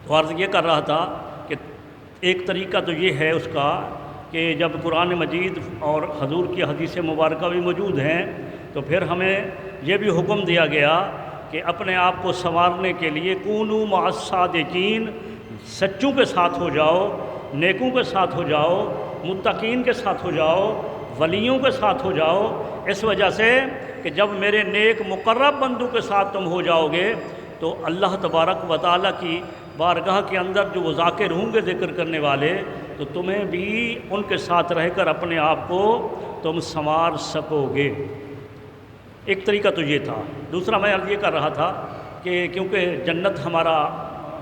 تو عرض یہ کر رہا تھا کہ ایک طریقہ تو یہ ہے اس کا کہ جب قرآن مجید اور حضور کی حدیث مبارکہ بھی موجود ہیں تو پھر ہمیں یہ بھی حکم دیا گیا کہ اپنے آپ کو سنوارنے کے لیے کونوا مع الصادقین، سچوں کے ساتھ ہو جاؤ، نیکوں کے ساتھ ہو جاؤ، متقین کے ساتھ ہو جاؤ، ولیوں کے ساتھ ہو جاؤ، اس وجہ سے کہ جب میرے نیک مقرب بندوں کے ساتھ تم ہو جاؤ گے تو اللہ تبارک و تعالیٰ کی بارگاہ کے اندر جو وہ ذاکر ہوں گے ذکر کرنے والے، تو تمہیں بھی ان کے ساتھ رہ کر اپنے آپ کو تم سنوار سکو گے۔ ایک طریقہ تو یہ تھا۔ دوسرا میں عرض یہ کر رہا تھا کہ کیونکہ جنت ہمارا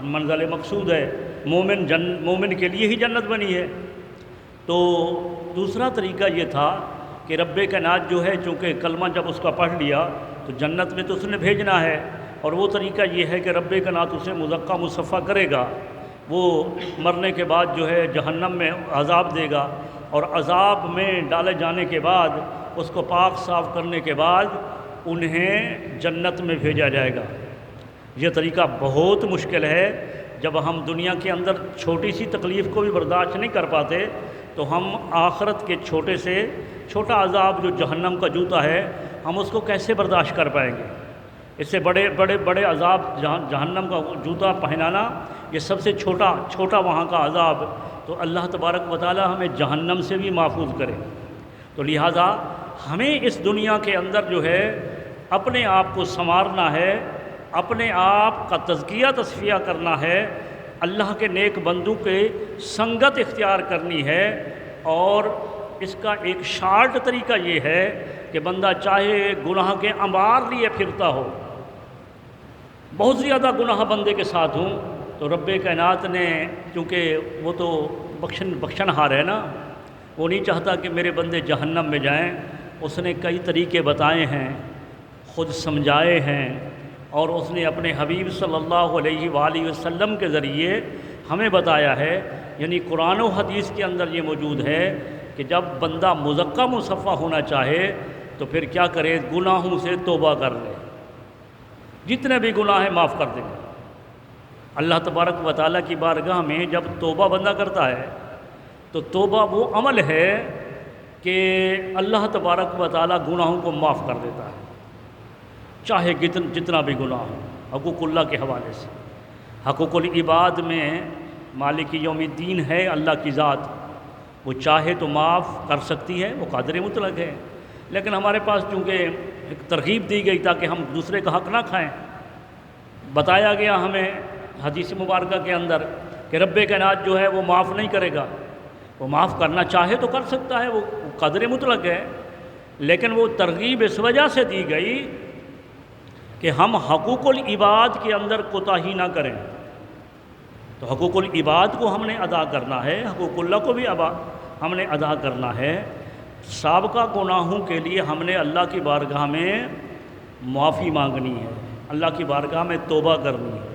منزل مقصود ہے، مومن کے لیے ہی جنت بنی ہے، تو دوسرا طریقہ یہ تھا کہ رب کائنات جو ہے چونکہ کلمہ جب اس کا پڑھ لیا تو جنت میں تو اس نے بھیجنا ہے، اور وہ طریقہ یہ ہے کہ رب کائنات اسے مزکہ مصفہ کرے گا، وہ مرنے کے بعد جو ہے جہنم میں عذاب دے گا، اور عذاب میں ڈالے جانے کے بعد اس کو پاک صاف کرنے کے بعد انہیں جنت میں بھیجا جائے گا۔ یہ طریقہ بہت مشکل ہے۔ جب ہم دنیا کے اندر چھوٹی سی تکلیف کو بھی برداشت نہیں کر پاتے تو ہم آخرت کے چھوٹے سے چھوٹا عذاب جو جہنم کا جوتا ہے ہم اس کو کیسے برداشت کر پائیں گے؟ اس سے بڑے عذاب جہنم کا جوتا پہنانا یہ سب سے چھوٹا وہاں کا عذاب، تو اللہ تبارک و تعالی ہمیں جہنم سے بھی محفوظ کرے۔ تو لہٰذا ہمیں اس دنیا کے اندر جو ہے اپنے آپ کو سنوارنا ہے، اپنے آپ کا تزکیہ تصفیہ کرنا ہے، اللہ کے نیک بندوں کے سنگت اختیار کرنی ہے، اور اس کا ایک شارٹ طریقہ یہ ہے کہ بندہ چاہے گناہ کے انبار لیے پھرتا ہو، بہت زیادہ گناہ بندے کے ساتھ ہوں، تو رب کائنات نے چونکہ وہ تو بخشن ہار ہے نا، وہ نہیں چاہتا کہ میرے بندے جہنم میں جائیں، اس نے کئی طریقے بتائے ہیں، خود سمجھائے ہیں، اور اس نے اپنے حبیب صلی اللہ علیہ وآلہ وسلم کے ذریعے ہمیں بتایا ہے، یعنی قرآن و حدیث کے اندر یہ موجود ہے کہ جب بندہ مزکہ مصفہ ہونا چاہے تو پھر کیا کرے؟ گناہوں سے توبہ کر لے، جتنے بھی گناہ ہیں معاف کر دیں گے۔ اللہ تبارک و تعالیٰ کی بارگاہ میں جب توبہ بندہ کرتا ہے تو توبہ وہ عمل ہے کہ اللہ تبارک و تعالیٰ گناہوں کو معاف کر دیتا ہے، چاہے جتنا بھی گناہ ہو، حقوق اللہ کے حوالے سے۔ حقوق العباد میں مالک یوم الدین ہے اللہ کی ذات، وہ چاہے تو معاف کر سکتی ہے، وہ قادر مطلق ہے، لیکن ہمارے پاس چونکہ ایک ترغیب دی گئی تاکہ ہم دوسرے کا حق نہ کھائیں، بتایا گیا ہمیں حدیث مبارکہ کے اندر کہ رب کائنات جو ہے وہ معاف نہیں کرے گا، وہ معاف کرنا چاہے تو کر سکتا ہے، وہ قادر مطلق ہے، لیکن وہ ترغیب اس وجہ سے دی گئی کہ ہم حقوق العباد کے اندر کوتاہی نہ کریں۔ تو حقوق العباد کو ہم نے ادا کرنا ہے، حقوق اللہ کو بھی ہم نے ادا کرنا ہے۔ سابقہ گناہوں کے لیے ہم نے اللہ کی بارگاہ میں معافی مانگنی ہے، اللہ کی بارگاہ میں توبہ کرنی ہے،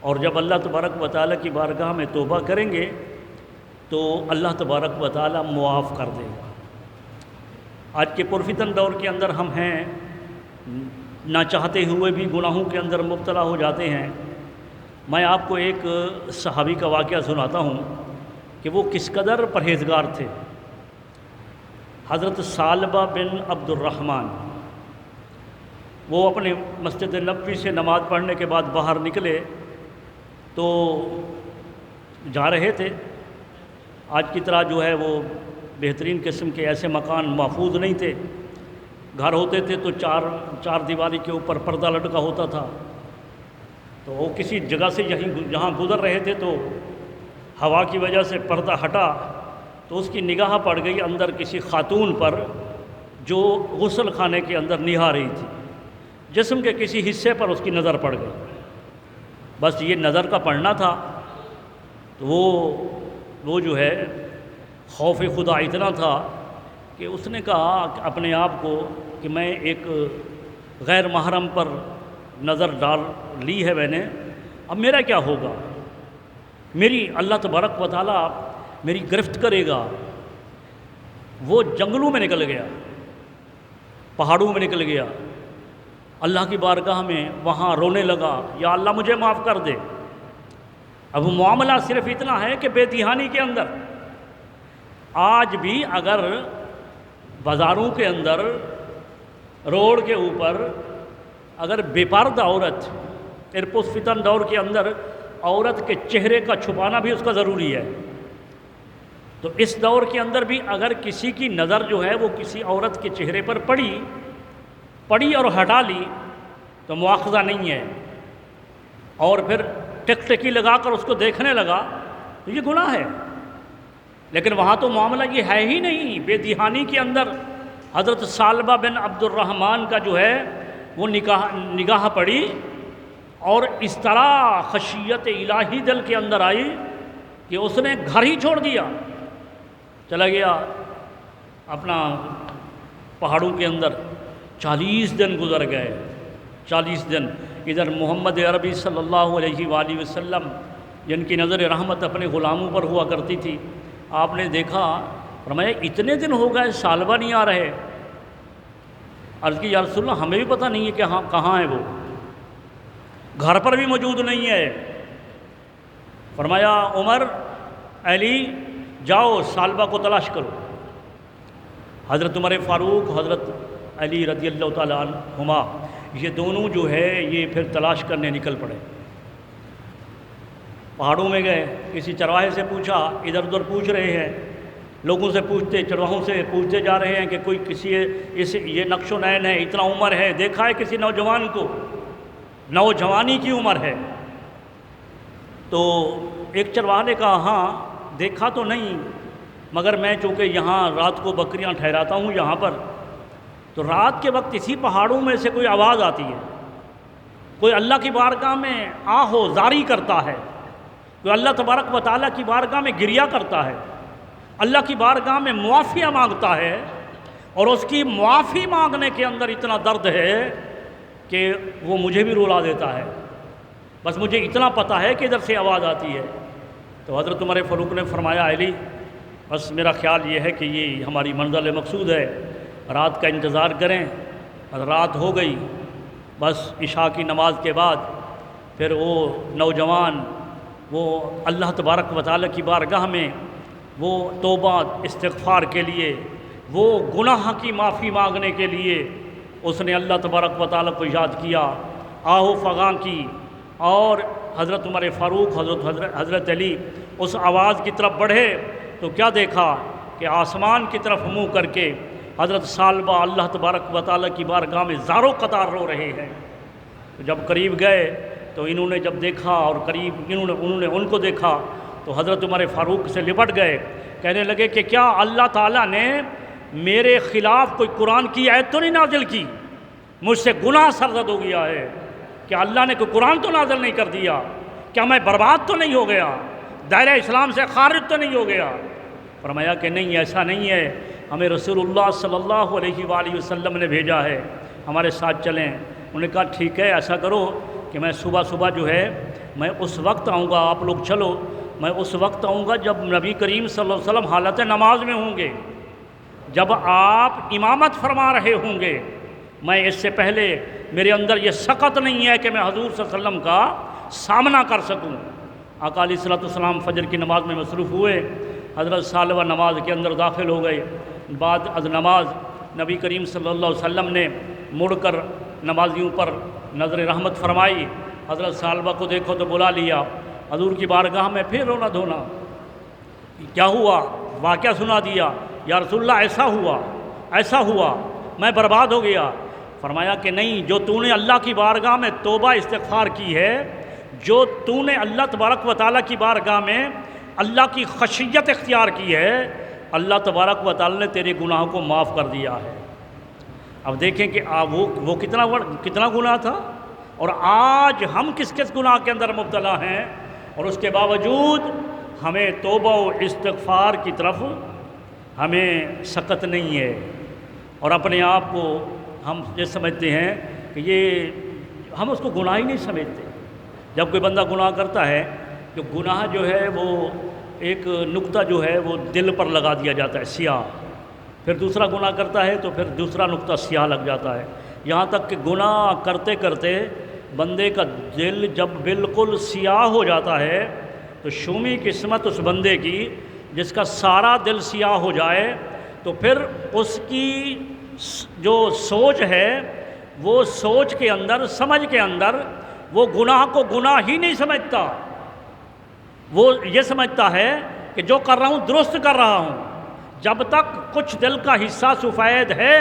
اور جب اللہ تبارک و تعالیٰ کی بارگاہ میں توبہ کریں گے تو اللہ تبارک و تعالیٰ معاف کر دے گا۔ آج کے پرفتن دور کے اندر ہم ہیں، نہ چاہتے ہوئے بھی گناہوں کے اندر مبتلا ہو جاتے ہیں۔ میں آپ کو ایک صحابی کا واقعہ سناتا ہوں کہ وہ کس قدر پرہیزگار تھے۔ حضرت ثعلبہ بن عبد الرحمن، وہ اپنے مسجد نبوی سے نماز پڑھنے کے بعد باہر نکلے تو جا رہے تھے، آج کی طرح جو ہے وہ بہترین قسم کے ایسے مکان محفوظ نہیں تھے، گھر ہوتے تھے تو چار دیواری کے اوپر پردہ لٹکا ہوتا تھا، تو وہ کسی جگہ سے جہاں گزر رہے تھے تو ہوا کی وجہ سے پردہ ہٹا تو اس کی نگاہ پڑ گئی اندر کسی خاتون پر جو غسل خانے کے اندر نہا رہی تھی، جسم کے کسی حصے پر اس کی نظر پڑ گئی، بس یہ نظر کا پڑنا تھا، تو وہ جو ہے خوف خدا اتنا تھا کہ اس نے کہا اپنے آپ کو کہ میں ایک غیر محرم پر نظر ڈال لی ہے میں نے، اب میرا کیا ہوگا؟ میری اللہ تبارک و تعالیٰ میری گرفت کرے گا۔ وہ جنگلوں میں نکل گیا، پہاڑوں میں نکل گیا، اللہ کی بارگاہ میں وہاں رونے لگا، یا اللہ مجھے معاف کر دے۔ اب معاملہ صرف اتنا ہے کہ بے دہانی کے اندر آج بھی اگر بازاروں کے اندر روڈ کے اوپر اگر بے پردہ عورت ارپس فتن دور کے اندر عورت کے چہرے کا چھپانا بھی اس کا ضروری ہے، تو اس دور کے اندر بھی اگر کسی کی نظر جو ہے وہ کسی عورت کے چہرے پر پڑی اور ہٹا لی تو مواخذہ نہیں ہے، اور پھر ٹکٹکی لگا کر اس کو دیکھنے لگا تو یہ گناہ ہے۔ لیکن وہاں تو معاملہ یہ ہے ہی نہیں۔ بے دہانی کے اندر حضرت ثعلبہ بن عبد الرحمن کا جو ہے وہ نگاہ پڑی، اور اس طرح خشیت الہی دل کے اندر آئی کہ اس نے گھر ہی چھوڑ دیا، چلا گیا اپنا پہاڑوں کے اندر۔ 40 دن گزر گئے، 40 دن۔ ادھر محمد عربی صلی اللہ علیہ وآلہ وسلم جن کی نظر رحمت اپنے غلاموں پر ہوا کرتی تھی، آپ نے دیکھا، فرمایا اتنے دن ہو گئے ثعلبہ نہیں آ رہے۔ عرض کی یا رسول اللہ ہمیں بھی پتہ نہیں ہے کہ کہاں ہے وہ، گھر پر بھی موجود نہیں ہے۔ فرمایا عمر، علی، جاؤ ثعلبہ کو تلاش کرو۔ حضرت عمر فاروق، حضرت علی رضی اللہ تعالیٰ عنہما، یہ دونوں جو ہے یہ پھر تلاش کرنے نکل پڑے۔ پہاڑوں میں گئے، کسی چرواہے سے پوچھا، ادھر ادھر پوچھ رہے ہیں، لوگوں سے پوچھتے، چرواہوں سے پوچھتے جا رہے ہیں کہ کوئی کسی یہ نقش و نین ہے، اتنا عمر ہے، دیکھا ہے کسی نوجوان کو؟ نوجوانی کی عمر ہے۔ تو ایک چرواہا نے کہا ہاں دیکھا تو نہیں، مگر میں چونکہ یہاں رات کو بکریاں ٹھہراتا ہوں یہاں پر، تو رات کے وقت اسی پہاڑوں میں سے کوئی آواز آتی ہے، کوئی اللہ کی بارگاہ میں آہو زاری کرتا ہے، کوئی اللہ تبارک و تعالیٰ کی بارگاہ میں گریہ کرتا ہے، اللہ کی بارگاہ میں معافیہ مانگتا ہے، اور اس کی معافی مانگنے کے اندر اتنا درد ہے کہ وہ مجھے بھی رلا دیتا ہے۔ بس مجھے اتنا پتہ ہے کہ ادھر سے آواز آتی ہے۔ تو حضرت عمر فاروق نے فرمایا علی، بس میرا خیال یہ ہے کہ یہ ہماری منزل مقصود ہے، رات کا انتظار کریں۔ رات ہو گئی، بس عشاء کی نماز کے بعد پھر وہ نوجوان وہ اللہ تبارک و تعالیٰ کی بارگاہ میں وہ توبہ استغفار کے لیے، وہ گناہ کی معافی مانگنے کے لیے اس نے اللہ تبارک و تعالیٰ کو یاد کیا، آہو فغاں کی، اور حضرت عمر فاروق، حضرت علی اس آواز کی طرف بڑھے تو کیا دیکھا کہ آسمان کی طرف منہ کر کے حضرت ثعلبہ اللہ تبارک و تعالیٰ کی بارگاہ میں زاروں قطار رو رہے ہیں۔ تو جب قریب گئے تو انہوں نے جب دیکھا، اور قریب انہوں نے ان کو دیکھا، تو حضرت عمر فاروق سے لپٹ گئے، کہنے لگے کہ کیا اللہ تعالیٰ نے میرے خلاف کوئی قرآن کی آیت تو نہیں نازل کی؟ مجھ سے گناہ سرزد ہو گیا ہے، کیا اللہ نے کوئی قرآن تو نازل نہیں کر دیا؟ کیا میں برباد تو نہیں ہو گیا؟ دائرہ اسلام سے خارج تو نہیں ہو گیا؟ فرمایا کہ نہیں، ایسا نہیں ہے، ہمیں رسول اللہ صلی اللہ علیہ وآلہ وسلم نے بھیجا ہے، ہمارے ساتھ چلیں۔ انہوں نے کہا ٹھیک ہے، ایسا کرو کہ میں صبح جو ہے میں اس وقت آؤں گا، آپ لوگ چلو، میں اس وقت آؤں گا جب نبی کریم صلی اللہ علیہ وسلم حالت نماز میں ہوں گے، جب آپ امامت فرما رہے ہوں گے۔ میں اس سے پہلے میرے اندر یہ سخت نہیں ہے کہ میں حضور صلی اللہ علیہ وسلم کا سامنا کر سکوں۔ آقا علیہ الصلوۃ والسلام فجر کی نماز میں مصروف ہوئے، حضرت ثعلبہ نماز کے اندر داخل ہو گئے۔ بعد از نماز نبی کریم صلی اللہ علیہ وسلم نے مڑ کر نمازیوں پر نظر رحمت فرمائی، حضرت ثعلبہ کو دیکھو تو بلا لیا، حضور کی بارگاہ میں پھر رونا دھونا، کیا ہوا؟ واقعہ سنا دیا، یا رسول اللہ ایسا ہوا، میں برباد ہو گیا۔ فرمایا کہ نہیں، جو تو نے اللہ کی بارگاہ میں توبہ استغفار کی ہے، جو تو نے اللہ تبارک و تعالیٰ کی بارگاہ میں اللہ کی خشیت اختیار کی ہے، اللہ تبارک و تعالیٰ نے تیرے گناہوں کو معاف کر دیا ہے۔ اب دیکھیں کہ وہ کتنا گناہ تھا، اور آج ہم کس گناہ کے اندر مبتلا ہیں، اور اس کے باوجود ہمیں توبہ و استغفار کی طرف ہمیں سخت نہیں ہے، اور اپنے آپ کو ہم یہ سمجھتے ہیں کہ یہ ہم اس کو گناہ ہی نہیں سمجھتے۔ جب کوئی بندہ گناہ کرتا ہے تو گناہ جو ہے وہ ایک نقطہ جو ہے وہ دل پر لگا دیا جاتا ہے سیاہ، پھر دوسرا گناہ کرتا ہے تو پھر دوسرا نقطہ سیاہ لگ جاتا ہے، یہاں تک کہ گناہ کرتے کرتے بندے کا دل جب بالکل سیاہ ہو جاتا ہے تو شومی قسمت اس بندے کی جس کا سارا دل سیاہ ہو جائے تو پھر اس کی جو سوچ ہے وہ سوچ کے اندر، سمجھ کے اندر وہ گناہ کو گناہ ہی نہیں سمجھتا، وہ یہ سمجھتا ہے کہ جو کر رہا ہوں درست کر رہا ہوں۔ جب تک کچھ دل کا حصہ سفید ہے،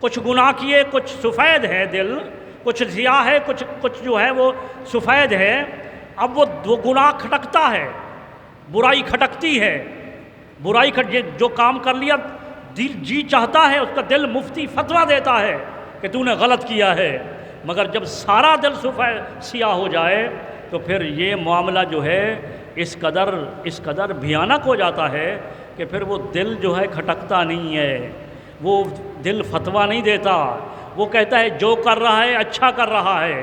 کچھ گناہ کیے کچھ سفید ہے دل، کچھ سیاہ ہے کچھ جو ہے وہ سفید ہے، اب وہ گناہ کھٹکتا ہے، برائی کھٹکتی ہے، برائی جو کام کر لیا دل جی چاہتا ہے، اس کا دل مفتی فتویٰ دیتا ہے کہ تو نے غلط کیا ہے، مگر جب سارا دل سفید سیاہ ہو جائے تو پھر یہ معاملہ جو ہے اس قدر بھیانک ہو جاتا ہے کہ پھر وہ دل جو ہے کھٹکتا نہیں ہے، وہ دل فتویٰ نہیں دیتا، وہ کہتا ہے جو کر رہا ہے اچھا کر رہا ہے۔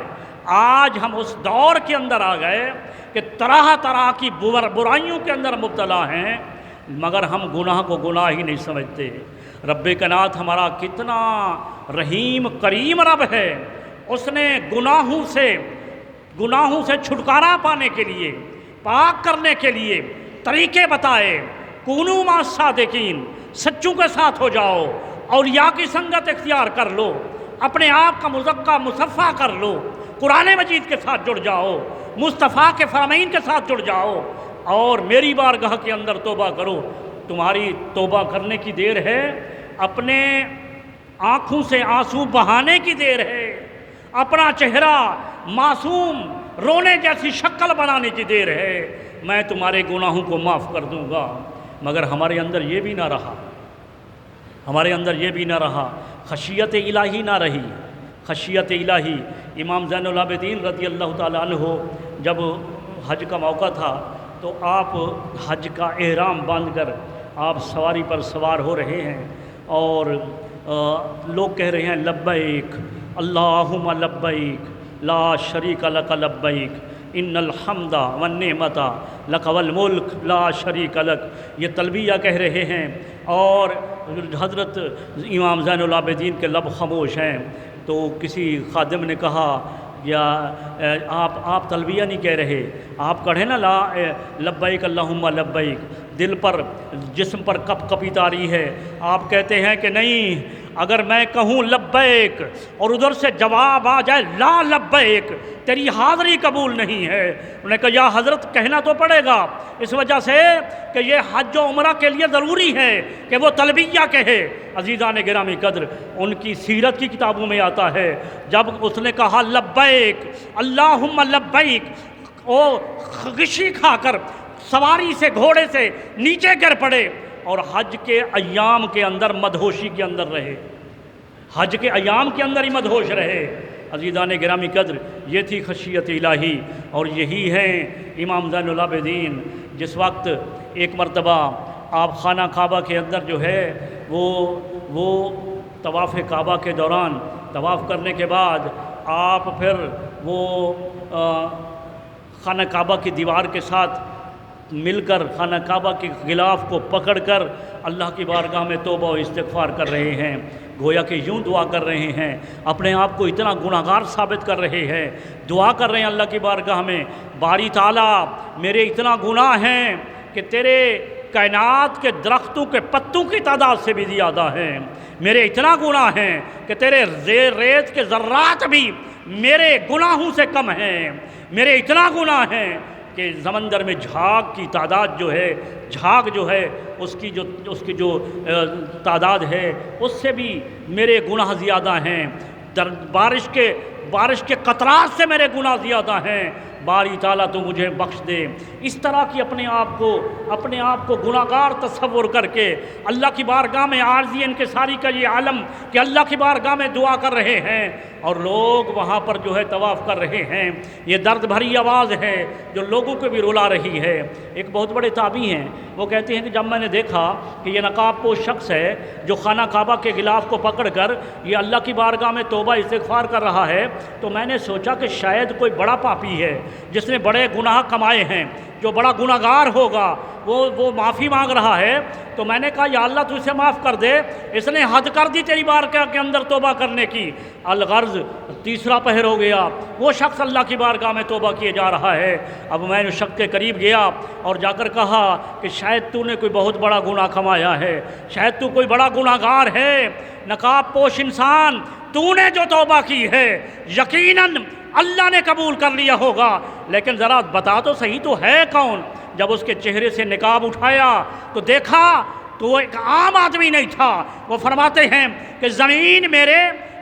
آج ہم اس دور کے اندر آ گئے کہ طرح طرح کی برائیوں کے اندر مبتلا ہیں، مگر ہم گناہ کو گناہ ہی نہیں سمجھتے۔ رب کائنات ہمارا کتنا رحیم کریم رب ہے، اس نے گناہوں سے چھٹکارا پانے کے لیے، پاک کرنے کے لیے طریقے بتائے۔ کونوا مع الصادقین، سچوں کے ساتھ ہو جاؤ، اولیاء کی سنگت اختیار کر لو، اپنے آپ کا مزکہ مصفہ کر لو، قرآن مجید کے ساتھ جڑ جاؤ، مصطفیٰ کے فرامین کے ساتھ جڑ جاؤ، اور میری بارگاہ کے اندر توبہ کرو۔ تمہاری توبہ کرنے کی دیر ہے، اپنے آنکھوں سے آنسو بہانے کی دیر ہے، اپنا چہرہ معصوم رونے جیسی شکل بنانے کی دیر ہے، میں تمہارے گناہوں کو معاف کر دوں گا۔ مگر ہمارے اندر یہ بھی نہ رہا، ہمارے اندر یہ بھی نہ رہا، خشیت الہی نہ رہی، خشیت الہی۔ امام زین العابدین رضی اللہ تعالیٰ عنہ جب حج کا موقع تھا تو آپ حج کا احرام باندھ کر آپ سواری پر سوار ہو رہے ہیں، اور لوگ کہہ رہے ہیں لبیک اللہم لبیک لا شریک لک لبیک ان الحمد والنعمت لک والملک لا شریک لک، یہ تلبیہ کہہ رہے ہیں، اور حضرت امام زین العابدین کے لب خاموش ہیں۔ تو کسی خادم نے کہا یا آپ تلبیہ نہیں کہہ رہے، آپ کہے نا لا لبیک اللہم لبیک، دل پر جسم پر کپ کپی طاری ہے، آپ کہتے ہیں کہ نہیں، اگر میں کہوں لبیک اور ادھر سے جواب آ جائے لا لبیک، تیری حاضری قبول نہیں ہے۔ انہوں نے کہا یا حضرت کہنا تو پڑے گا، اس وجہ سے کہ یہ حج و عمرہ کے لیے ضروری ہے کہ وہ تلبیہ کہے۔ عزیزان گرامی قدر، ان کی سیرت کی کتابوں میں آتا ہے جب اس نے کہا لبیک اللہم لبیک، وہ خشی کھا کر سواری سے گھوڑے سے نیچے گر پڑے اور حج کے ایام کے اندر مدہوشی کے اندر رہے، حج کے ایام کے اندر ہی مدہوش رہے۔ عزیزان گرامی قدر، یہ تھی خشیت الہی، اور یہی ہیں امام زین العابدین۔ جس وقت ایک مرتبہ آپ خانہ کعبہ کے اندر جو ہے وہ طواف کعبہ کے دوران طواف کرنے کے بعد آپ پھر وہ خانہ کعبہ کی دیوار کے ساتھ مل کر خانہ کعبہ کے غلاف کو پکڑ کر اللہ کی بارگاہ میں توبہ و استغفار کر رہے ہیں، گویا کہ یوں دعا کر رہے ہیں، اپنے آپ کو اتنا گناہگار ثابت کر رہے ہیں، دعا کر رہے ہیں اللہ کی بارگاہ میں، باری تعالیٰ میرے اتنا گناہ ہیں کہ تیرے کائنات کے درختوں کے پتوں کی تعداد سے بھی زیادہ ہیں، میرے اتنا گناہ ہیں کہ تیرے ریت کے ذرات بھی میرے گناہوں سے کم ہیں، میرے اتنا گناہ ہیں کہ سمندر میں جھاگ کی تعداد جو ہے، جھاگ جو ہے اس کی جو تعداد ہے اس سے بھی میرے گناہ زیادہ ہیں، بارش کے قطرات سے میرے گناہ زیادہ ہیں، باری تعالیٰ تو مجھے بخش دے۔ اس طرح کی اپنے آپ کو گناہگار تصور کر کے اللہ کی بارگاہ میں عارضی انکساری کا یہ عالم کہ اللہ کی بارگاہ میں دعا کر رہے ہیں اور لوگ وہاں پر جو ہے طواف کر رہے ہیں، یہ درد بھری آواز ہے جو لوگوں کو بھی رلا رہی ہے۔ ایک بہت بڑے تابعی ہیں، وہ کہتے ہیں کہ جب میں نے دیکھا کہ یہ نقاب پوش شخص ہے جو خانہ کعبہ کے غلاف کو پکڑ کر یہ اللہ کی بارگاہ میں توبہ استغفار کر رہا ہے، تو میں نے سوچا کہ شاید کوئی بڑا پاپی ہے جس نے بڑے گناہ کمائے ہیں، جو بڑا گناہگار ہوگا وہ معافی مانگ رہا ہے، تو میں نے کہا یا اللہ تو اسے معاف کر دے، اس نے حد کر دی تیری بارگاہ کے اندر توبہ کرنے کی۔ الغرض تیسرا پہر ہو گیا، وہ شخص اللہ کی بارگاہ میں توبہ کیے جا رہا ہے۔ اب میں اس شخص کے قریب گیا اور جا کر کہا کہ شاید تو نے کوئی بہت بڑا گناہ کمایا ہے، شاید تو کوئی بڑا گناہگار ہے، نقاب پوش انسان، تو نے جو توبہ کی ہے یقیناً اللہ نے قبول کر لیا ہوگا، لیکن ذرا بتا تو صحیح تو ہے کون؟ جب اس کے چہرے سے نقاب اٹھایا تو دیکھا تو وہ ایک عام آدمی نہیں تھا۔ وہ فرماتے ہیں کہ زمین میرے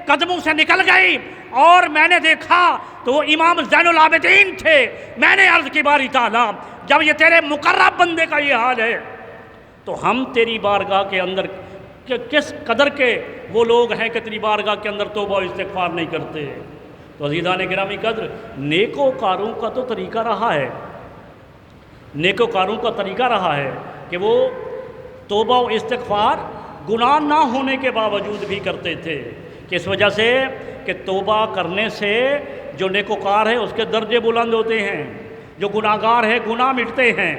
قدموں سے نکل گئی اور میں نے دیکھا تو وہ امام زین العابدین تھے۔ میں نے عرض کی باری تعالیٰ جب یہ تیرے مقرب بندے کا یہ حال ہے تو ہم تیری بارگاہ کے اندر کس قدر کے وہ لوگ ہیں کہ تیری بارگاہ کے اندر توبہ و استغفار نہیں کرتے۔ تو عزیزان گرامی قدر، نیکوکاروں کا تو طریقہ رہا ہے، نیکوکاروں کا طریقہ رہا ہے کہ وہ توبہ و استغفار گناہ نہ ہونے کے باوجود بھی کرتے تھے، کس وجہ سے کہ توبہ کرنے سے جو نیکوکار ہے اس کے درجے بلند ہوتے ہیں، جو گناہگار ہے گناہ مٹتے ہیں۔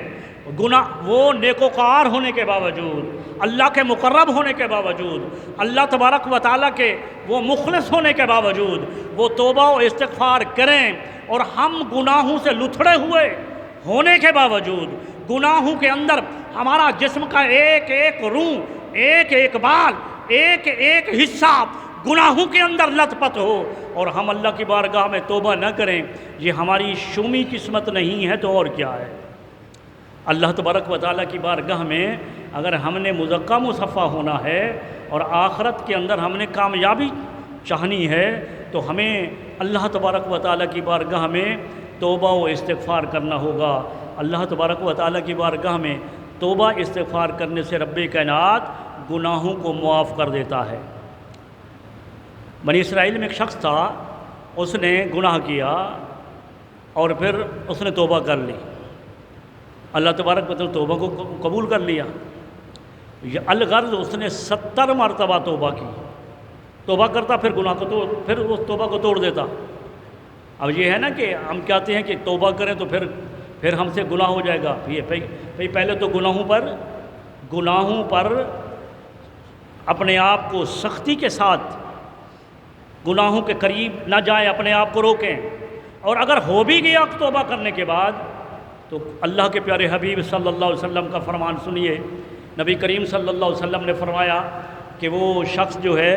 وہ نیکوکار ہونے کے باوجود، اللہ کے مقرب ہونے کے باوجود، اللہ تبارک و تعالیٰ کے وہ مخلص ہونے کے باوجود وہ توبہ و استغفار کریں، اور ہم گناہوں سے لتھڑے ہوئے ہونے کے باوجود، گناہوں کے اندر ہمارا جسم کا ایک ایک روح، ایک ایک بال، ایک ایک حصہ گناہوں کے اندر لت پت ہو، اور ہم اللہ کی بارگاہ میں توبہ نہ کریں، یہ ہماری شومی قسمت نہیں ہے تو اور کیا ہے۔ اللہ تبارک و تعالیٰ کی بارگاہ میں اگر ہم نے مزکہ مصفہ ہونا ہے اور آخرت کے اندر ہم نے کامیابی چاہنی ہے تو ہمیں اللہ تبارک و تعالیٰ کی بارگاہ میں توبہ و استغفار کرنا ہوگا۔ اللہ تبارک و تعالیٰ کی بارگاہ میں توبہ استغفار کرنے سے رب کائنات گناہوں کو معاف کر دیتا ہے۔ بنی اسرائیل میں ایک شخص تھا، اس نے گناہ کیا اور پھر اس نے توبہ کر لی، اللہ تبارک و تعالیٰ توبہ کو قبول کر لیا۔ الغرض اس نے 70 مرتبہ توبہ کی، توبہ کرتا پھر گناہ کو پھر اس توبہ کو توڑ دیتا۔ اب یہ ہے نا کہ ہم کہتے ہیں کہ توبہ کریں تو پھر ہم سے گناہ ہو جائے گا۔ پہلے تو گناہوں پر اپنے آپ کو سختی کے ساتھ گناہوں کے قریب نہ جائیں، اپنے آپ کو روکیں، اور اگر ہو بھی گیا توبہ کرنے کے بعد تو اللہ کے پیارے حبیب صلی اللہ علیہ وسلم کا فرمان سنیے۔ نبی کریم صلی اللہ علیہ وسلم نے فرمایا کہ وہ شخص جو ہے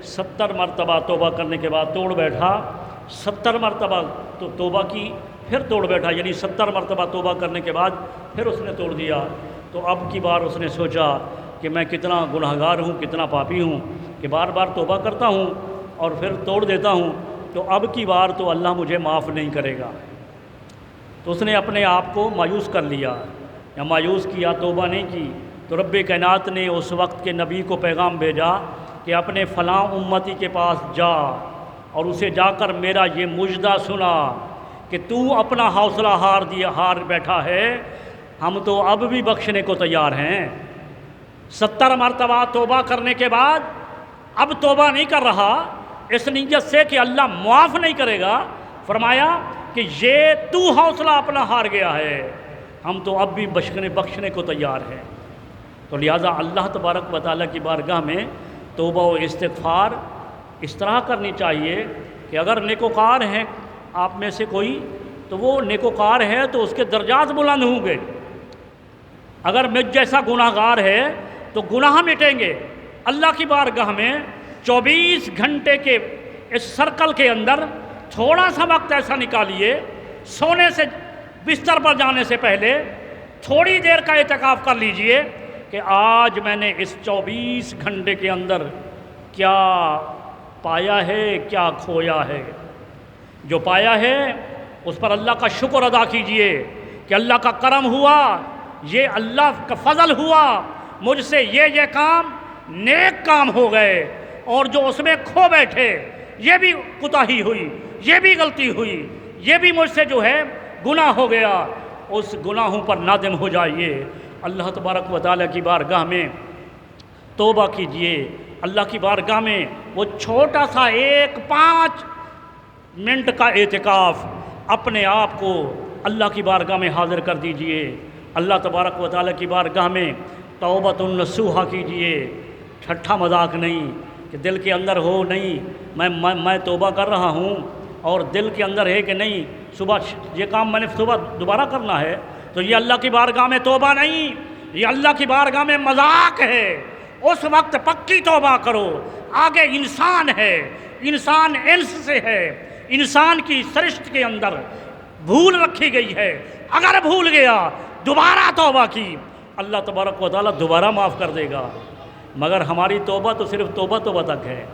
70 مرتبہ توبہ کرنے کے بعد توڑ بیٹھا، 70 مرتبہ توبہ کی پھر توڑ بیٹھا، یعنی 70 مرتبہ توبہ کرنے کے بعد پھر اس نے توڑ دیا، تو اب کی بار اس نے سوچا کہ میں کتنا گناہگار ہوں، کتنا پاپی ہوں کہ بار بار توبہ کرتا ہوں اور پھر توڑ دیتا ہوں، تو اب کی بار تو اللہ مجھے معاف نہیں کرے گا۔ تو اس نے اپنے آپ کو مایوس کر لیا یا مایوس کیا، توبہ نہیں کی۔ تو رب کائنات نے اس وقت کے نبی کو پیغام بھیجا کہ اپنے فلاں امتی کے پاس جا اور اسے جا کر میرا یہ مجدہ سنا کہ تو اپنا حوصلہ ہار بیٹھا ہے، ہم تو اب بھی بخشنے کو تیار ہیں۔ 70 مرتبہ توبہ کرنے کے بعد اب توبہ نہیں کر رہا اس نیت سے کہ اللہ معاف نہیں کرے گا، فرمایا کہ یہ تو حوصلہ اپنا ہار گیا ہے، ہم تو اب بھی بخشنے کو تیار ہیں۔ تو لہٰذا اللہ تبارک و تعالیٰ کی بارگاہ میں توبہ و استغفار اس طرح کرنی چاہیے کہ اگر نیکوکار ہیں آپ میں سے کوئی تو وہ نیکوکار ہے تو اس کے درجات بلند ہوں گے، اگر مجھ جیسا گناہ گار ہے تو گناہ مٹیں گے۔ اللہ کی بارگاہ میں 24 گھنٹے کے اس سرکل کے اندر تھوڑا سا وقت ایسا نکالیے، سونے سے بستر پر جانے سے پہلے تھوڑی دیر کا اعتکاف کر لیجئے کہ آج میں نے اس 24 گھنٹے کے اندر کیا پایا ہے، کیا کھویا ہے۔ جو پایا ہے اس پر اللہ کا شکر ادا کیجئے کہ اللہ کا کرم ہوا، یہ اللہ کا فضل ہوا، مجھ سے یہ کام نیک کام ہو گئے، اور جو اس میں کھو بیٹھے یہ بھی کوتاہی ہوئی، یہ بھی غلطی ہوئی، یہ بھی مجھ سے جو ہے گناہ ہو گیا، اس گناہوں پر نادم ہو جائیے، اللہ تبارک و تعالیٰ کی بارگاہ میں توبہ کیجئے۔ اللہ کی بارگاہ میں وہ چھوٹا سا 5 منٹ کا اعتکاف اپنے آپ کو اللہ کی بارگاہ میں حاضر کر دیجئے، اللہ تبارک و تعالیٰ کی بارگاہ میں توبۃ النصوحہ کیجئے، ٹھٹھا مذاق نہیں کہ دل کے اندر ہو نہیں میں توبہ کر رہا ہوں اور دل کے اندر ہے کہ نہیں صبح یہ کام میں نے صبح دوبارہ کرنا ہے، تو یہ اللہ کی بارگاہ میں توبہ نہیں، یہ اللہ کی بارگاہ میں مذاق ہے۔ اس وقت پکی توبہ کرو، آگے انسان ہے، انسان انس سے ہے، انسان کی سرشت کے اندر بھول رکھی گئی ہے، اگر بھول گیا دوبارہ توبہ کی اللہ تبارک و تعالیٰ دوبارہ معاف کر دے گا، مگر ہماری توبہ تو صرف توبہ تک ہے،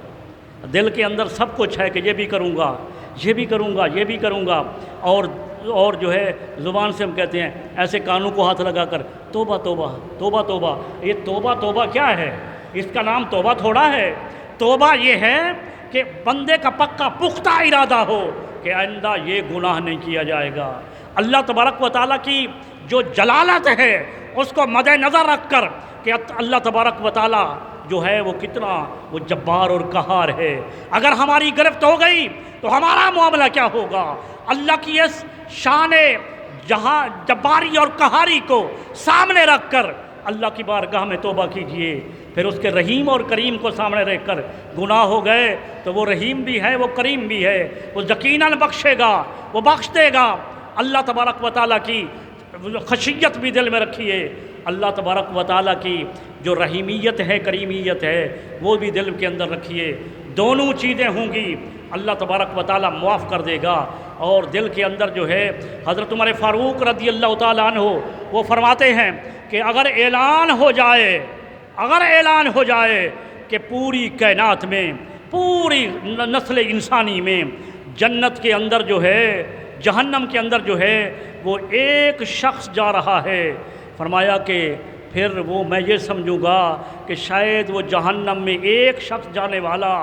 دل کے اندر سب کچھ ہے کہ یہ بھی کروں گا یہ بھی کروں گا یہ بھی کروں گا، اور جو ہے زبان سے ہم کہتے ہیں ایسے کانوں کو ہاتھ لگا کر توبہ توبہ توبہ توبہ، یہ توبہ کیا ہے؟ اس کا نام توبہ تھوڑا ہے۔ توبہ یہ ہے کہ بندے کا پکا پختہ ارادہ ہو کہ آئندہ یہ گناہ نہیں کیا جائے گا، اللہ تبارک و تعالیٰ کی جو جلالت ہے اس کو مد نظر رکھ کر کہ اللہ تبارک و تعالیٰ جو ہے وہ کتنا وہ جبار اور قہار ہے، اگر ہماری گرفت ہو گئی تو ہمارا معاملہ کیا ہوگا؟ اللہ کی اس شان جباری اور قہاری کو سامنے رکھ کر اللہ کی بارگاہ میں توبہ کیجئے، پھر اس کے رحیم اور کریم کو سامنے رکھ کر گناہ ہو گئے تو وہ رحیم بھی ہے وہ کریم بھی ہے، وہ یقیناً بخشے گا، وہ بخش دے گا۔ اللہ تبارک و تعالیٰ کی خشیت بھی دل میں رکھیے، اللہ تبارک و تعالیٰ کی جو رحیمیت ہے کریمیت ہے وہ بھی دل کے اندر رکھیے، دونوں چیزیں ہوں گی اللہ تبارک و تعالیٰ معاف کر دے گا۔ اور دل کے اندر جو ہے حضرت عمر فاروق رضی اللہ تعالیٰ عنہ وہ فرماتے ہیں کہ اگر اعلان ہو جائے کہ پوری کائنات میں پوری نسل انسانی میں جنت کے اندر جو ہے جہنم کے اندر جو ہے وہ ایک شخص جا رہا ہے، فرمایا کہ پھر وہ میں یہ سمجھوں گا کہ شاید وہ جہنم میں ایک شخص جانے والا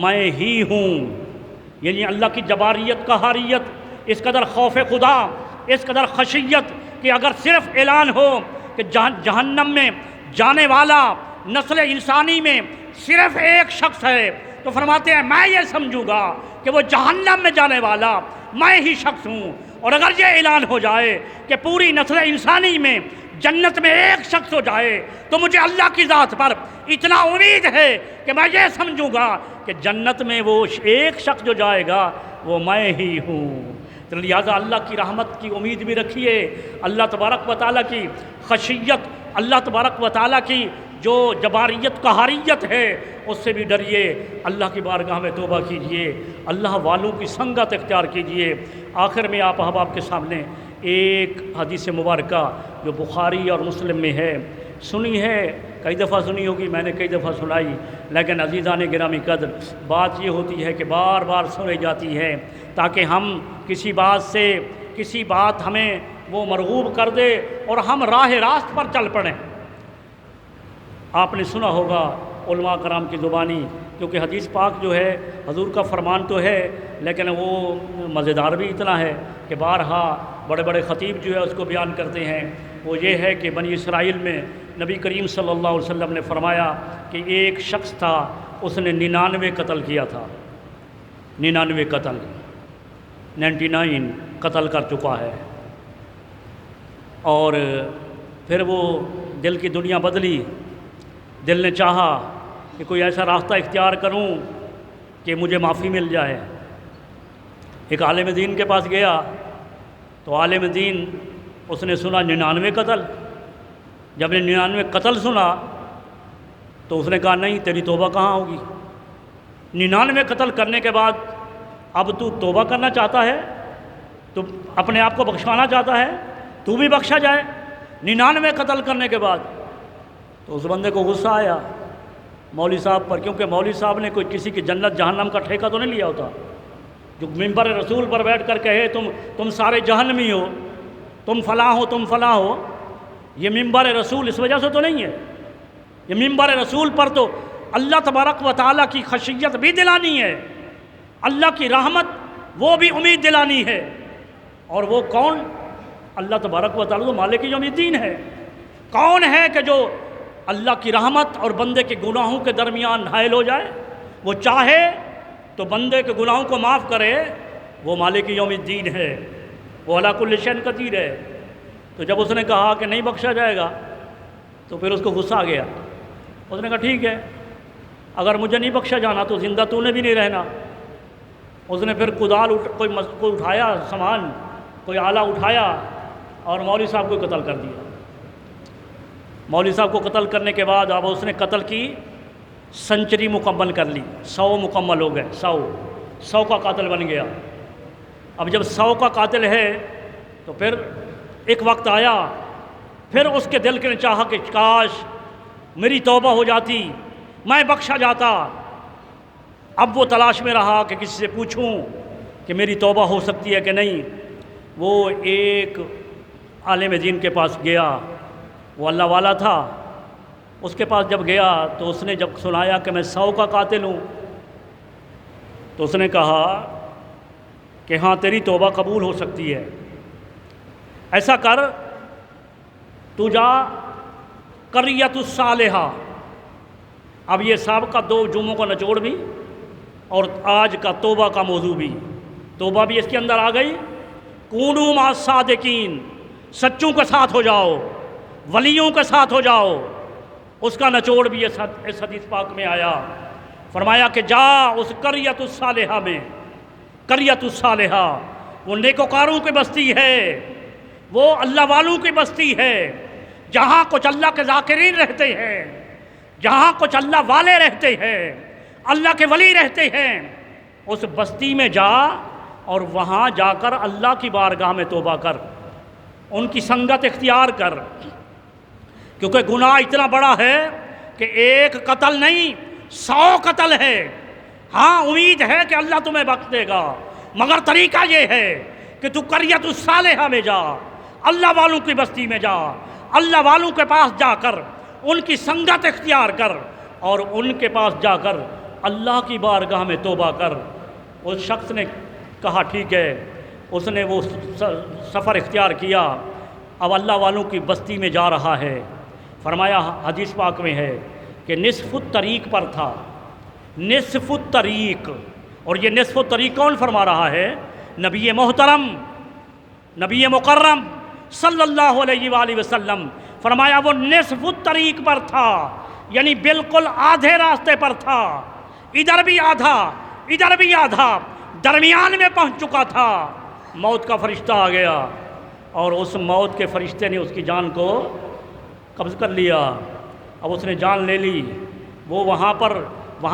میں ہی ہوں، یعنی اللہ کی جباریت قہاریت، اس قدر خوف خدا، اس قدر خشیت کہ اگر صرف اعلان ہو کہ جہنم میں جانے والا نسل انسانی میں صرف ایک شخص ہے تو فرماتے ہیں میں یہ سمجھوں گا کہ وہ جہنم میں جانے والا میں ہی شخص ہوں، اور اگر یہ اعلان ہو جائے کہ پوری نسل انسانی میں جنت میں ایک شخص ہو جائے تو مجھے اللہ کی ذات پر اتنا امید ہے کہ میں یہ سمجھوں گا کہ جنت میں وہ ایک شخص جو جائے گا وہ میں ہی ہوں۔ تو لہٰذا اللہ کی رحمت کی امید بھی رکھیے، اللہ تبارک و تعالیٰ کی خشیت، اللہ تبارک و تعالیٰ کی جو جباریت قہاریت ہے اس سے بھی ڈریے، اللہ کی بارگاہ میں توبہ کیجئے، اللہ والوں کی سنگت اختیار کیجئے۔ آخر میں آپ احباب کے سامنے ایک حدیث مبارکہ جو بخاری اور مسلم میں ہے، سنی ہے کئی دفعہ سنی ہوگی، میں نے کئی دفعہ سنائی، لیکن عزیزان گرامی قدر بات یہ ہوتی ہے کہ بار بار سنی جاتی ہے تاکہ ہم کسی بات ہمیں وہ مرغوب کر دے اور ہم راہ راست پر چل پڑیں۔ آپ نے سنا ہوگا علماء کرام کی زبانی، کیونکہ حدیث پاک جو ہے حضور کا فرمان تو ہے لیکن وہ مزیدار بھی اتنا ہے کہ بارہا بڑے بڑے خطیب جو ہے اس کو بیان کرتے ہیں، وہ یہ ہے کہ بنی اسرائیل میں نبی کریم صلی اللہ علیہ وسلم نے فرمایا کہ ایک شخص تھا، اس نے 99 قتل کیا تھا، 99 قتل، 99 قتل کر چکا ہے، اور پھر وہ دل کی دنیا بدلی، دل نے چاہا کہ کوئی ایسا راستہ اختیار کروں کہ مجھے معافی مل جائے۔ ایک عالم دین کے پاس گیا تو عالم دین اس نے سنا 99 قتل، جب نے 99 قتل سنا تو اس نے کہا نہیں تیری توبہ کہاں ہوگی، 99 قتل کرنے کے بعد اب تو توبہ کرنا چاہتا ہے، تو اپنے آپ کو بخشوانا چاہتا ہے، تو بھی بخشا جائے 99 قتل کرنے کے بعد۔ تو اس بندے کو غصہ آیا مولوی صاحب پر، کیونکہ مولوی صاحب نے کوئی کسی کی جنت جہنم کا ٹھیکہ تو نہیں لیا ہوتا، جو ممبر رسول پر بیٹھ کر کہے تم سارے جہنمی ہو، تم فلاں ہو تم فلاں ہو، یہ ممبر رسول اس وجہ سے تو نہیں ہے، یہ ممبر رسول پر تو اللہ تبارک و تعالیٰ کی خشیت بھی دلانی ہے، اللہ کی رحمت وہ بھی امید دلانی ہے، اور وہ کون؟ اللہ تبارک و تعالیٰ تو مالک یوم الدین ہے۔ کون ہے کہ جو اللہ کی رحمت اور بندے کے گناہوں کے درمیان حائل ہو جائے؟ وہ چاہے تو بندے کے گناہوں کو معاف کرے، وہ مالک یوم الدین ہے، وہ علی کل شیء قدیر ہے۔ تو جب اس نے کہا کہ نہیں بخشا جائے گا تو پھر اس کو غصہ آ گیا۔ اس نے کہا ٹھیک ہے، اگر مجھے نہیں بخشا جانا تو زندہ تو نے بھی نہیں رہنا۔ اس نے پھر کدال کوئی اٹھایا، سامان کوئی آلہ اٹھایا اور مولوی صاحب کو قتل کر دیا۔ مولوی صاحب کو قتل کرنے کے بعد اب اس نے قتل کی سنچری مکمل کر لی، 100 مکمل ہو گئے، 100 کا قاتل بن گیا۔ اب جب 100 کا قاتل ہے تو پھر ایک وقت آیا، پھر اس کے دل کے نے چاہا کہ کاش میری توبہ ہو جاتی، میں بخشا جاتا۔ اب وہ تلاش میں رہا کہ کسی سے پوچھوں کہ میری توبہ ہو سکتی ہے کہ نہیں۔ وہ ایک عالم دین کے پاس گیا، وہ اللہ والا تھا۔ اس کے پاس جب گیا تو اس نے جب سنایا کہ میں 100 کا قاتل ہوں تو اس نے کہا کہ ہاں تیری توبہ قبول ہو سکتی ہے، ایسا کر تو جا قریۃ الصالحہ۔ اب یہ سابقہ 2 جمعوں کا نچوڑ بھی اور آج کا توبہ کا موضوع بھی، توبہ بھی اس کے اندر آ گئی۔ کونوا مع الصادقین، سچوں کے ساتھ ہو جاؤ، ولیوں کے ساتھ ہو جاؤ، اس کا نچوڑ بھی اس حدیث پاک میں آیا۔ فرمایا کہ جا اس قریۃ الصالحہ میں، قریۃ الصالحہ وہ نیکوکاروں کی بستی ہے، وہ اللہ والوں کی بستی ہے، جہاں کچھ اللہ کے ذاکرین رہتے ہیں، جہاں کچھ اللہ والے رہتے ہیں، اللہ کے ولی رہتے ہیں۔ اس بستی میں جا اور وہاں جا کر اللہ کی بارگاہ میں توبہ کر، ان کی سنگت اختیار کر، کیونکہ گناہ اتنا بڑا ہے کہ ایک قتل نہیں 100 قتل ہے۔ ہاں امید ہے کہ اللہ تمہیں بخش دے گا، مگر طریقہ یہ ہے کہ تو قریۃ الصالحہ میں جا، اللہ والوں کی بستی میں جا، اللہ والوں کے پاس جا کر ان کی سنگت اختیار کر اور ان کے پاس جا کر اللہ کی بارگاہ میں توبہ کر۔ اس شخص نے کہا ٹھیک ہے، اس نے وہ سفر اختیار کیا، اب اللہ والوں کی بستی میں جا رہا ہے۔ فرمایا حدیث پاک میں ہے کہ نصف الطریق پر تھا، نصف الطریق، اور یہ نصف الطریق کون فرما رہا ہے؟ نبی محترم، نبی مکرم صلی اللہ علیہ وآلہ وسلم۔ فرمایا وہ نصف الطریق پر تھا، یعنی بالکل آدھے راستے پر تھا، ادھر بھی آدھا ادھر بھی آدھا، درمیان میں پہنچ چکا تھا۔ موت کا فرشتہ آ گیا اور اس موت کے فرشتے نے اس کی جان کو قبض کر لیا۔ اب اس نے جان لے لی، وہ وہاں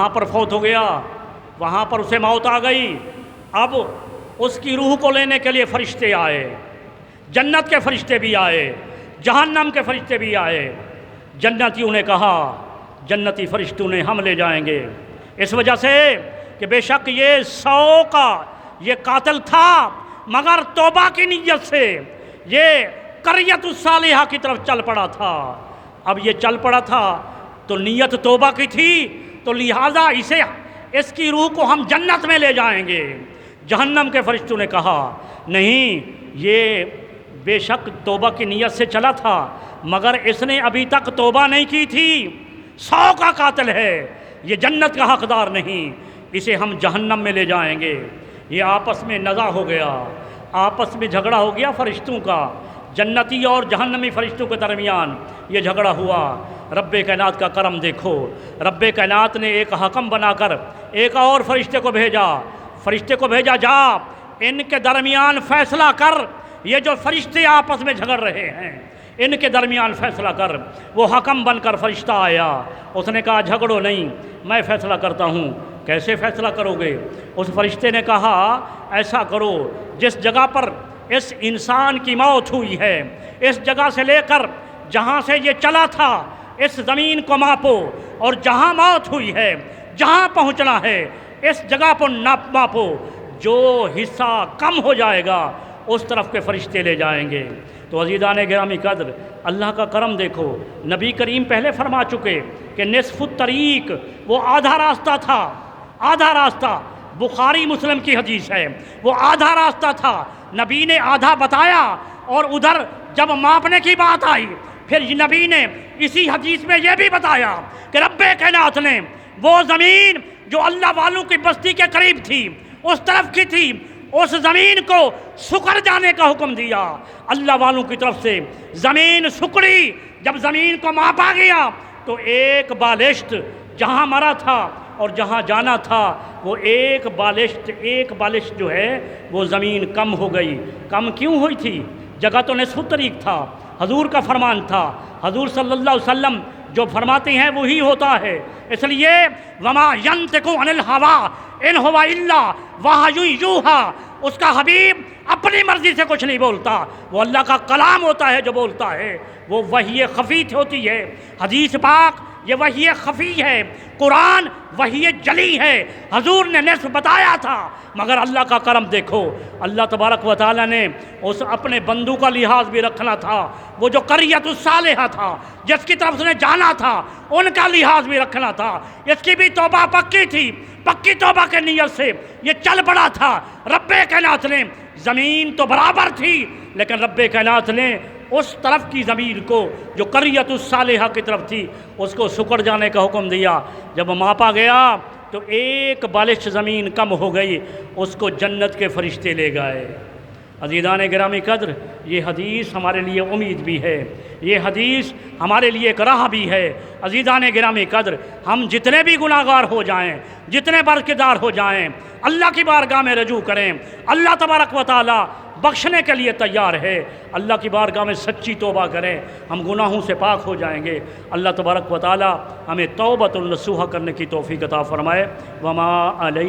پر فوت ہو گیا، وہاں پر اسے موت آ گئی۔ اب اس کی روح کو لینے کے لیے فرشتے آئے، جنت کے فرشتے بھی آئے، جہنم کے فرشتے بھی آئے۔ جنتیوں نے کہا، جنتی فرشتوں نے ہم لے جائیں گے، اس وجہ سے کہ بے شک یہ 100 کا یہ قاتل تھا، مگر توبہ کی نیت سے یہ قریۃ الصالحہ کی طرف چل پڑا تھا۔ اب یہ چل پڑا تھا تو نیت توبہ کی تھی، تو لہٰذا اس کی روح کو ہم جنت میں لے جائیں گے۔ جہنم کے فرشتوں نے کہا نہیں، یہ بے شک توبہ کی نیت سے چلا تھا، مگر اس نے ابھی تک توبہ نہیں کی تھی، 100 کا قاتل ہے، یہ جنت کا حقدار نہیں، اسے ہم جہنم میں لے جائیں گے۔ یہ آپس میں نزاع ہو گیا، آپس میں جھگڑا ہو گیا فرشتوں کا، جنتی اور جہنمی فرشتوں کے درمیان یہ جھگڑا ہوا۔ رب کائنات کا کرم دیکھو، رب کائنات نے ایک حکم بنا کر ایک اور فرشتے کو بھیجا، جا ان کے درمیان فیصلہ کر، یہ جو فرشتے آپس میں جھگڑ رہے ہیں ان کے درمیان فیصلہ کر۔ وہ حکم بن کر فرشتہ آیا، اس نے کہا جھگڑو نہیں، میں فیصلہ کرتا ہوں۔ کیسے فیصلہ کرو گے؟ اس فرشتے نے کہا ایسا کرو، جس جگہ پر اس انسان کی موت ہوئی ہے، اس جگہ سے لے کر جہاں سے یہ چلا تھا اس زمین کو ماپو، اور جہاں موت ہوئی ہے، جہاں پہنچنا ہے اس جگہ پر ماپو، جو حصہ کم ہو جائے گا اس طرف کے فرشتے لے جائیں گے۔ تو عزیزان گرامی قدر، اللہ کا کرم دیکھو، نبی کریم پہلے فرما چکے کہ نصف الطریق وہ آدھا راستہ تھا، آدھا راستہ، بخاری مسلم کی حدیث ہے، وہ آدھا راستہ تھا، نبی نے آدھا بتایا، اور ادھر جب ماپنے کی بات آئی پھر نبی نے اسی حدیث میں یہ بھی بتایا کہ رب کائنات نے وہ زمین جو اللہ والوں کی بستی کے قریب تھی، اس طرف کی تھی، اس زمین کو سکڑ جانے کا حکم دیا۔ اللہ والوں کی طرف سے زمین سکڑی۔ جب زمین کو ماپا گیا تو ایک بالشت جہاں مرا تھا اور جہاں جانا تھا وہ ایک بالشت جو ہے وہ زمین کم ہو گئی۔ کم کیوں ہوئی تھی؟ جگہ تو نصف الطریق تھا، حضور کا فرمان تھا، حضور صلی اللہ علیہ وسلم جو فرماتے ہیں وہی ہوتا ہے۔ اس لیے وما ینطق عن الہوی ان ہوا الا وحی یوحی، اس کا حبیب اپنی مرضی سے کچھ نہیں بولتا، وہ اللہ کا کلام ہوتا ہے جو بولتا ہے، وہ وحی خفی ہوتی ہے۔ حدیث پاک یہ وحی خفی ہے، قرآن وحی جلی ہے۔ حضور نے نصف بتایا تھا، مگر اللہ کا کرم دیکھو، اللہ تبارک و تعالیٰ نے اس اپنے بندوں کا لحاظ بھی رکھنا تھا۔ وہ جو قریۃ الصالحہ تھا جس کی طرف سے جانا تھا ان کا لحاظ بھی رکھنا تھا۔ اس کی بھی توبہ پکی تھی، پکی توبہ کے نیت سے یہ چل پڑا تھا۔ رب کائنات نے، زمین تو برابر تھی لیکن رب کائنات نے اس طرف کی زمین کو جو قریۃ الصالحہ کی طرف تھی اس کو سکڑ جانے کا حکم دیا۔ جب ماپا گیا تو ایک بالش زمین کم ہو گئی، اس کو جنت کے فرشتے لے گئے۔ عزیزان گرامی قدر، یہ حدیث ہمارے لیے امید بھی ہے، یہ حدیث ہمارے لیے ایک راہ بھی ہے۔ عزیزان گرامی قدر، ہم جتنے بھی گناہ گار ہو جائیں، جتنے برکدار ہو جائیں، اللہ کی بارگاہ میں رجوع کریں، اللہ تبارک و تعالی بخشنے کے لیے تیار ہے۔ اللہ کی بارگاہ میں سچی توبہ کریں، ہم گناہوں سے پاک ہو جائیں گے۔ اللہ تبارک و تعالی ہمیں توبۃ النصوح کرنے کی توفیق عطا فرمائے۔ وما علیہ